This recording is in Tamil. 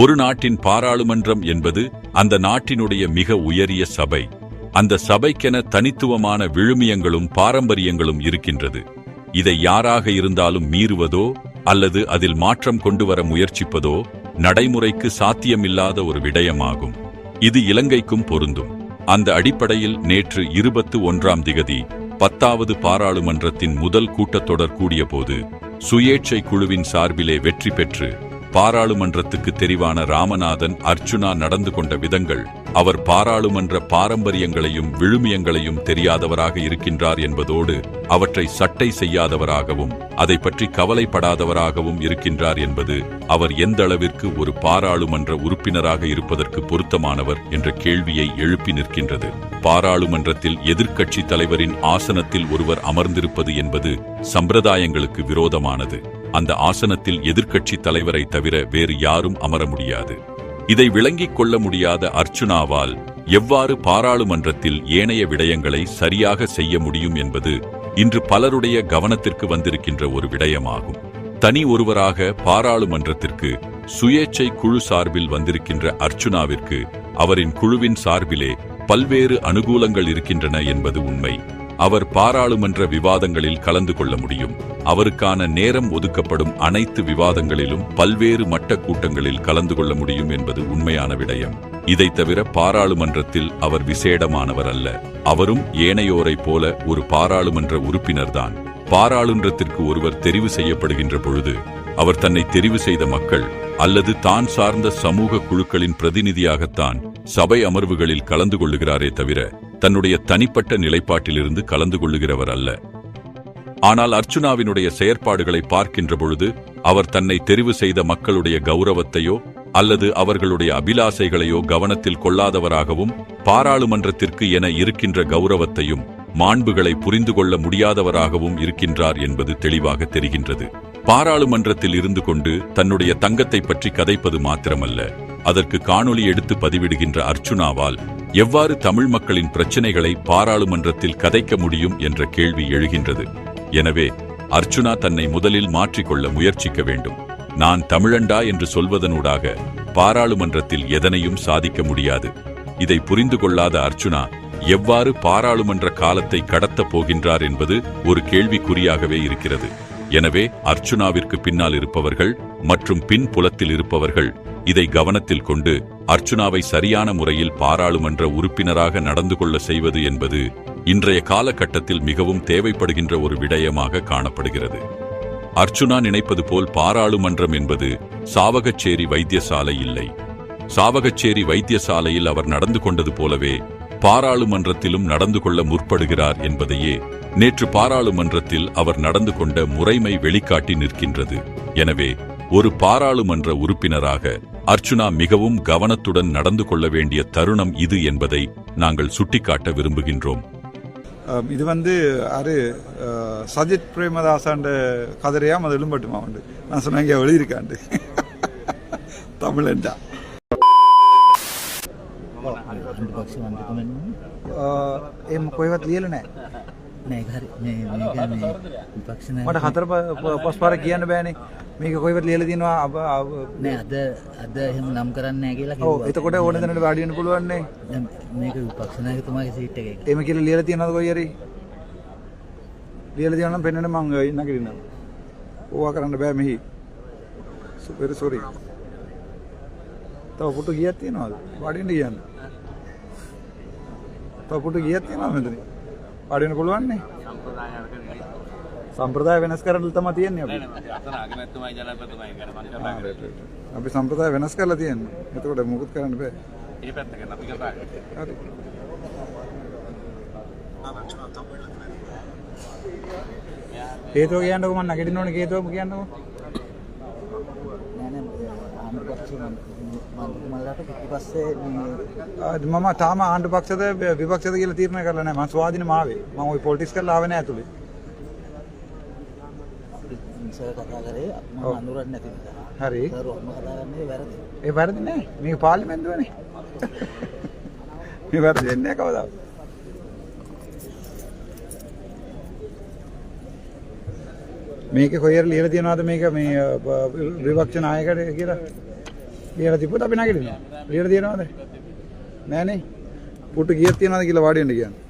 ஒரு நாட்டின் பாராளுமன்றம் என்பது அந்த நாட்டினுடைய மிக உயரிய சபை. அந்த சபைக்கென தனித்துவமான விழுமியங்களும் பாரம்பரியங்களும் இருக்கின்றது. இதை யாராக இருந்தாலும் மீறுவதோ அல்லது அதில் மாற்றம் கொண்டுவர முயற்சிப்பதோ நடைமுறைக்கு சாத்தியமில்லாத ஒரு விடயமாகும். இது இலங்கைக்கும் பொருந்தும். அந்த அடிப்படையில் நேற்று 21 10வது பாராளுமன்றத்தின் முதல் கூட்டத்தொடர் கூடியபோது சுயேட்சை குழுவின் சார்பிலே வெற்றி பெற்று பாராளுமன்றத்துக்கு தெரிவான ராமநாதன் அர்ச்சுனா நடந்து கொண்ட விதங்கள் அவர் பாராளுமன்ற பாரம்பரியங்களையும் விழுமியங்களையும் தெரியாதவராக இருக்கின்றார் என்பதோடு அவற்றை சட்டை செய்யாதவராகவும் அதை பற்றி கவலைப்படாதவராகவும் இருக்கின்றார் என்பது அவர் எந்த அளவிற்கு ஒரு பாராளுமன்ற உறுப்பினராக இருப்பதற்கு பொருத்தமானவர் என்ற கேள்வியை எழுப்பி நிற்கின்றது. பாராளுமன்றத்தில் எதிர்க்கட்சி தலைவரின் ஆசனத்தில் ஒருவர் அமர்ந்திருப்பது என்பது சம்பிரதாயங்களுக்கு விரோதமானது. அந்த ஆசனத்தில் எதிர்க்கட்சி தலைவரை தவிர வேறு யாரும் அமர முடியாது. இதை விளங்கிக் கொள்ள முடியாத அர்ச்சுனாவால் எவ்வாறு பாராளுமன்றத்தில் ஏனைய விடயங்களை சரியாக செய்ய முடியும் என்பது இன்று பலருடைய கவனத்திற்கு வந்திருக்கின்ற ஒரு விடயமாகும். தனி ஒருவராக பாராளுமன்றத்திற்கு சுயேட்சை குழு சார்பில் வந்திருக்கின்ற அர்ச்சுனாவிற்கு அவரின் குழுவின் சார்பிலே பல்வேறு அனுகூலங்கள் இருக்கின்றன என்பது உண்மை. அவர் பாராளுமன்ற விவாதங்களில் கலந்து கொள்ள முடியும். அவருக்கான நேரம் ஒதுக்கப்படும் அனைத்து விவாதங்களிலும் பல்வேறு மட்ட கூட்டங்களில் கலந்து கொள்ள முடியும் என்பது உண்மையான விடயம். இதை தவிர பாராளுமன்றத்தில் அவர் விசேடமானவர் அல்ல. அவரும் ஏனையோரைப் போல ஒரு பாராளுமன்ற உறுப்பினர்தான். பாராளுமன்றத்திற்கு ஒருவர் தெரிவு செய்யப்படுகின்ற பொழுது அவர் தன்னை தெரிவு செய்த மக்கள் அல்லது தான் சார்ந்த சமூக குழுக்களின் பிரதிநிதியாகத்தான் சபை அமர்வுகளில் கலந்து கொள்ளுகிறாரே தவிர தன்னுடைய தனிப்பட்ட நிலைப்பாட்டிலிருந்து கலந்து கொள்ளுகிறவர் அல்ல. ஆனால் அர்ச்சுனாவினுடைய செயற்பாடுகளை பார்க்கின்ற பொழுது அவர் தன்னை தெரிவு செய்த மக்களுடைய கௌரவத்தையோ அல்லது அவர்களுடைய அபிலாசைகளையோ கவனத்தில் கொள்ளாதவராகவும் பாராளுமன்றத்திற்கு என இருக்கின்ற கௌரவத்தையும் மாண்புகளை புரிந்து கொள்ள முடியாதவராகவும் இருக்கின்றார் என்பது தெளிவாக தெரிகின்றது. பாராளுமன்றத்தில் இருந்து கொண்டு தன்னுடைய தங்கத்தை பற்றி கதைப்பது மாத்திரமல்ல, அதற்கு காணொளி எடுத்து பதிவிடுகின்ற அர்ச்சுனாவால் எவ்வாறு தமிழ் மக்களின் பிரச்சினைகளை பாராளுமன்றத்தில் கதைக்க முடியும் என்ற கேள்வி எழுகின்றது. எனவே அர்ச்சுனா தன்னை முதலில் மாற்றிக்கொள்ள முயற்சிக்க வேண்டும். நான் தமிழண்டா என்று சொல்வதனூடாக பாராளுமன்றத்தில் எதனையும் சாதிக்க முடியாது. இதை புரிந்து கொள்ளாத அர்ச்சுனா எவ்வாறு பாராளுமன்ற காலத்தை கடத்தப் போகின்றார் என்பது ஒரு கேள்விக்குறியாகவே இருக்கிறது. எனவே அர்ச்சுனாவிற்கு பின்னால் இருப்பவர்கள் மற்றும் பின் புலத்தில் இருப்பவர்கள் இதை கவனத்தில் கொண்டு அர்ச்சுனாவை சரியான முறையில் பாராளுமன்ற உறுப்பினராக நடந்து கொள்ள செய்வது என்பது இன்றைய காலகட்டத்தில் மிகவும் தேவைப்படுகின்ற ஒரு விடயமாக காணப்படுகிறது. அர்ச்சுனா நினைப்பது போல் பாராளுமன்றம் என்பது சாவகச்சேரி வைத்தியசாலை இல்லை. சாவகச்சேரி வைத்தியசாலையில் அவர் நடந்து கொண்டது போலவே பாராளுமன்றத்திலும் நடந்து கொள்ள முற்படுகிறார் என்பதையே நேற்று பாராளுமன்றத்தில் அவர் நடந்து கொண்ட முறைமை வெளிக்காட்டி நிற்கின்றது. எனவே ஒரு பாராளுமன்ற உறுப்பினராக அர்ச்சுனா மிகவும் கவனத்துடன் நடந்து கொள்ள வேண்டிய தருணம் இது என்பதை நாங்கள் சுட்டிக்காட்ட விரும்புகின்றோம். இது அது சஜித் பிரேமதாசாண்ட கதிரையா அது எழும்பட்டுமா உண்டு. நான் சொன்ன இங்கே எழுதியிருக்காண்டு தமிழண்டா කොයිවත් ලියලා නැහැ. නෑ ඒක හරි. මේ විපක්ෂ නායක මට 4-5 පාරක් කියන්න බෑනේ. මේක කොයිවත් ලියලා තියෙනවා නෑ අද එහෙම නම් කරන්නේ නැහැ කියලා කිව්වා. ඔව් එතකොට ඕන දෙනට වාඩි වෙන්න පුළුවන් නේ. මේක විපක්ෂ නායකතුමාගේ සීට් එකේ. එහෙම කියලා ලියලා තියෙනවද කොයි හරි? ලියලා තියෙනවා නම් පෙන්වන්න මං නගිනවා. ඕවා කරන්න බෑ මෙහි. Super sorry. තව පුටු ගියක් තියනවද? වාඩි වෙන්න කියන්න. තව පුටු ගියක් තියනවද මෙතන? වාඩි වෙන්න පුළුවන් නේ. සම්ප්‍රදාය වෙනස් කරන්න තමයි තියෙන්නේ අපි. අපි සම්ප්‍රදාය වෙනස් කරලා තියෙන්නේ. එතකොට මොකුත් කරන්න බෑ. මේ පැත්තකින් අපි කතා කරන්නේ. හරි. හේතුව කියන්නකො මම නැගිටින්න ඕනේ හේතුව කියන්නකො. මම තාම ආණ්ඩු පක්ෂද විපක්ෂද කියලා තීරණය කරලා නැහැ. මම ස්වාධීනව ආවේ. මම ওই පොලිටික්ස් කරලා ආවේ නැහැ ඇතුලේ. සර් කතා කරේ මම අඳුරන්නේ නැති නිසා. හරි. සර් ඔක්කොම කතා කරන්නේ වැරදි. ඒ වැරදි නෑ. මේක පාර්ලිමේන්තුවනේ. මේ වැරදි වෙන්නේ නැහැ කවදාවත්. මේක කොහෙර ලියලා තියනවාද මේක මේ විපක්ෂ නායකයට කියලා? ලියලා තිබ්බොත් අපි නැගිටිනවා. ලියලා තියෙනවද? නෑනේ. පුටු කීයක් තියනවද කියලා වාඩි වෙන්න කියන්නේ.